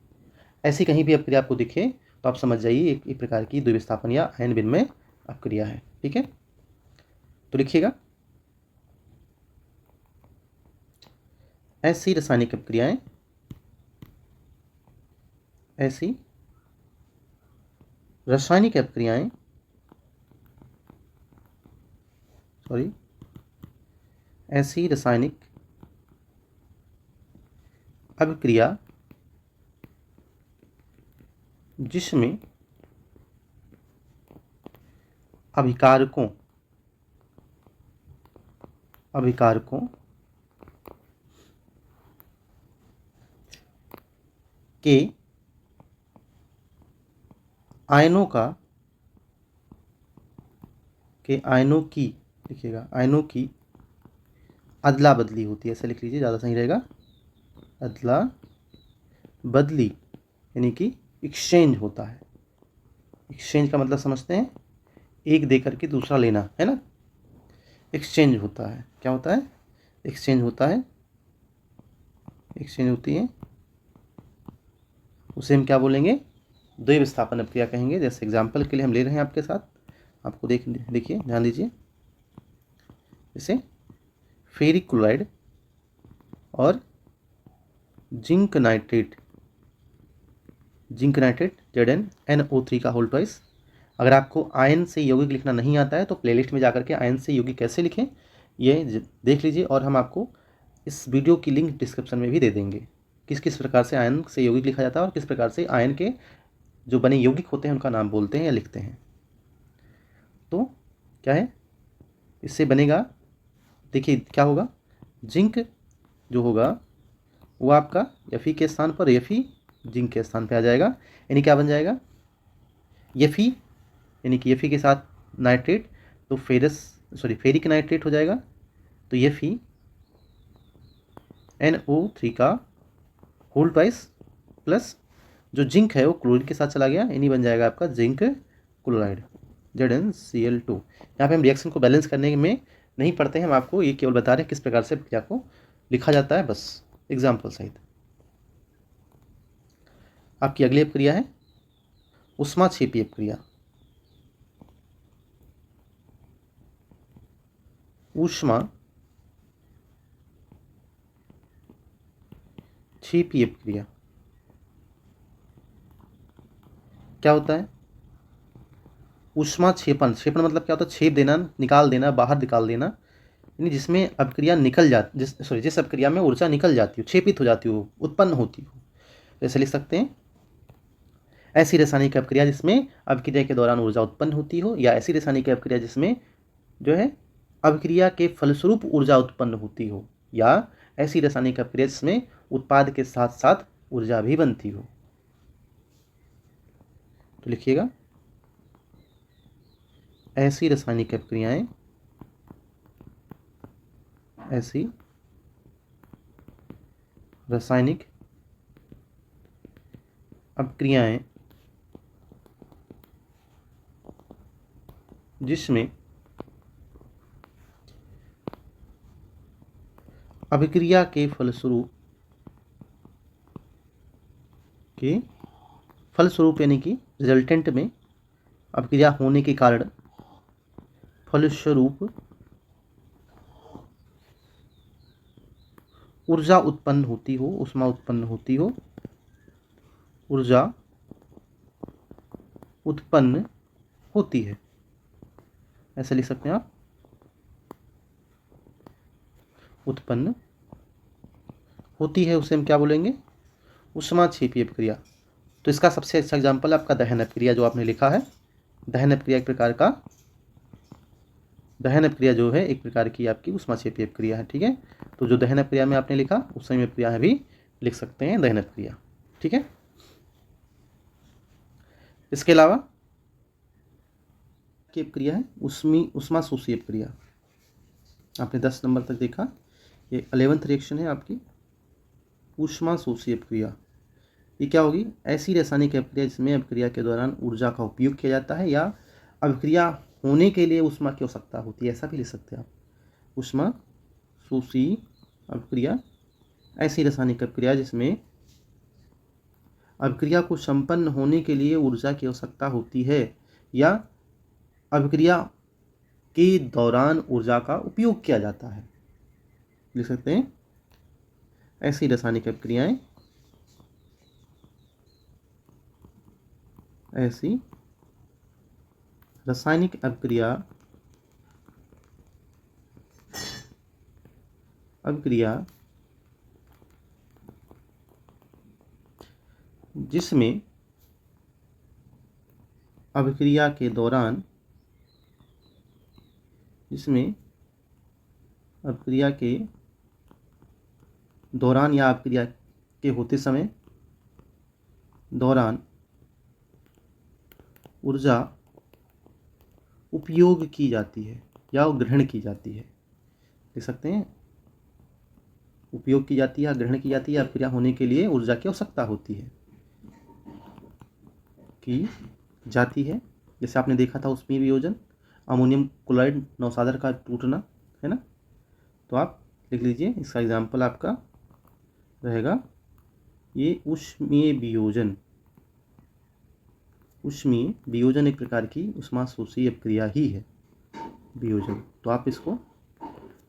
ऐसी कहीं भी अभिक्रिया आपको दिखे तो आप समझ जाइए एक प्रकार की द्विविस्थापन या आयन विनिमय अभिक्रिया है। ठीक है, तो लिखिएगा, ऐसी रासायनिक अभिक्रियाएं ऐसी रासायनिक अभिक्रियाएं ऐसी रासायनिक अभिक्रिया जिसमें अभिकारकों के आयनों की लिखिएगा, आयनों की अदला बदली होती है। ऐसा लिख लीजिए, ज़्यादा सही रहेगा। अदला बदली यानी कि एक्सचेंज होता है। एक्सचेंज का मतलब समझते हैं, एक दे करके दूसरा लेना, है ना? एक्सचेंज होता है। क्या होता है? एक्सचेंज होता है, एक्सचेंज होती है, उसे हम क्या बोलेंगे? द्विविस्थापन अभिक्रिया कहेंगे। जैसे एग्जाम्पल के लिए हम ले रहे हैं आपके साथ, आपको देखिए, ध्यान दीजिए। जैसे फेरिक क्लोराइड और जिंक नाइट्रेट ZnNO3 का होल ट्वाइस। अगर आपको आयन से यौगिक लिखना नहीं आता है तो प्लेलिस्ट में जाकर के आयन से यौगिक कैसे लिखें ये देख लीजिए, और हम आपको इस वीडियो की लिंक डिस्क्रिप्शन में भी दे देंगे किस किस प्रकार से आयन से यौगिक लिखा जाता है और किस प्रकार से आयन के जो बने यौगिक होते हैं उनका नाम बोलते हैं या लिखते हैं। तो क्या है, इससे बनेगा, देखिए क्या होगा, जिंक जो होगा वो आपका Fe के स्थान पर Fe जिंक के स्थान पे आ जाएगा, यानी क्या बन जाएगा, Fe, यानी कि Fe के साथ नाइट्रेट, तो फेरिक नाइट्रेट हो जाएगा, तो Fe NO3 का होल ट्वाइस प्लस जो जिंक है वो क्लोरीन के साथ चला गया, यानी बन जाएगा आपका जिंक क्लोराइड ZnCl2। यहाँ पे हम रिएक्शन को बैलेंस करने में नहीं पढ़ते हैं, हम आपको ये केवल बता रहे हैं किस प्रकार से प्रक्रिया को लिखा जाता है, बस एग्जाम्पल सहित। आपकी अगली अपक्रिया है ऊष्माक्षेपी अपक्रिया। ऊष्माक्षेपी अपक्रिया क्या होता है, ऊष्मा छेपन, छेपन मतलब क्या होता है, छेप देना, निकाल देना, बाहर निकाल देना, यानी जिसमें अपक्रिया निकल जाती, जिस अपक्रिया में ऊर्जा निकल जाती हो, छेपित हो जाती हो, उत्पन्न होती हो, जैसे लिख सकते हैं ऐसी रासायनिक अपक्रिया जिसमें अपक्रिया के दौरान ऊर्जा उत्पन्न होती हो, या ऐसी रासायनिक अपक्रिया जिसमें जो है अपक्रिया के फलस्वरूप ऊर्जा उत्पन्न होती हो, या ऐसी रासायनिक अपक्रिया जिसमें उत्पाद के साथ साथ ऊर्जा भी बनती हो। तो लिखिएगा ऐसी रासायनिक अपक्रियाएं, ऐसी रासायनिक अपक्रियाएं जिसमें अभिक्रिया के फलस्वरूप यानी कि रिजल्टेंट में अभिक्रिया होने के कारण फलस्वरूप ऊर्जा उत्पन्न होती हो, ऊष्मा उत्पन्न होती हो, ऊर्जा उत्पन्न होती है, ऐसे लिख सकते हैं आप, उत्पन्न होती है, उसे हम क्या बोलेंगे, ऊष्माक्षेपी अपक्रिया। तो इसका सबसे अच्छा एग्जाम्पल आपका दहन अपक्रिया जो आपने लिखा है। दहन अपक्रिया एक प्रकार का, दहन अपक्रिया जो है एक प्रकार की आपकी ऊष्माक्षेपी अपक्रिया है, ठीक है। तो जो दहन अपक्रिया में आपने लिखा उस समय अपक्रिया भी लिख सकते हैं दहन अपक्रिया, ठीक है। इसके अलावा की अपक्रिया है ऊष्माशोषी अपक्रिया, आपने 10 नंबर तक देखा, ये 11th रिएक्शन है आपकी ऊष्माशोषी अपक्रिया। ये क्या होगी, ऐसी रासायनिक अपक्रिया जिसमें अपक्रिया के दौरान ऊर्जा का उपयोग किया जाता है या अपक्रिया होने के लिए ऊष्मा की आवश्यकता होती है, ऐसा भी लिख सकते हैं आप। ऊष्माशोषी अपक्रिया ऐसी रासायनिक अपक्रिया जिसमें अपक्रिया को संपन्न होने के लिए ऊर्जा की आवश्यकता होती है या अपक्रिया के दौरान ऊर्जा का उपयोग किया जाता है, लिख सकते हैं ऐसी रासायनिक अपक्रियाएं, ऐसी रासायनिक अपक्रिया जिसमें अपक्रिया के दौरान, या अपक्रिया के होते समय दौरान ऊर्जा उपयोग की जाती है या ग्रहण की जाती है, देख सकते हैं उपयोग की जाती है, ग्रहण की जाती है, अपक्रिया होने के लिए ऊर्जा की आवश्यकता होती है, की जाती है। जैसे आपने देखा था ऊष्मीय वियोजन, अमोनियम क्लोराइड नौसागर का टूटना, है ना। तो आप लिख लीजिए, इसका एग्जाम्पल आपका रहेगा ये ऊष्मीय वियोजन एक प्रकार की ऊष्माशोषी अपक्रिया ही है, वियोजन। तो आप इसको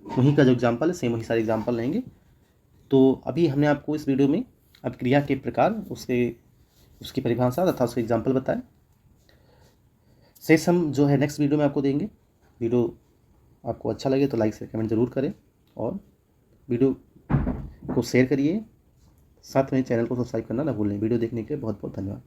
वहीं का जो एग्जाम्पल है सेम वही सारे एग्जाम्पल रहेंगे। तो अभी हमने आपको इस वीडियो में अपक्रिया के प्रकार, उसकी परिभाषा तथा उसके एग्जाम्पल बताए। शेष हम जो है नेक्स्ट वीडियो में आपको देंगे। वीडियो आपको अच्छा लगे तो लाइक से कमेंट ज़रूर करें और वीडियो को शेयर करिए साथ में चैनल को सब्सक्राइब करना ना भूलें। वीडियो देखने के लिए बहुत बहुत धन्यवाद।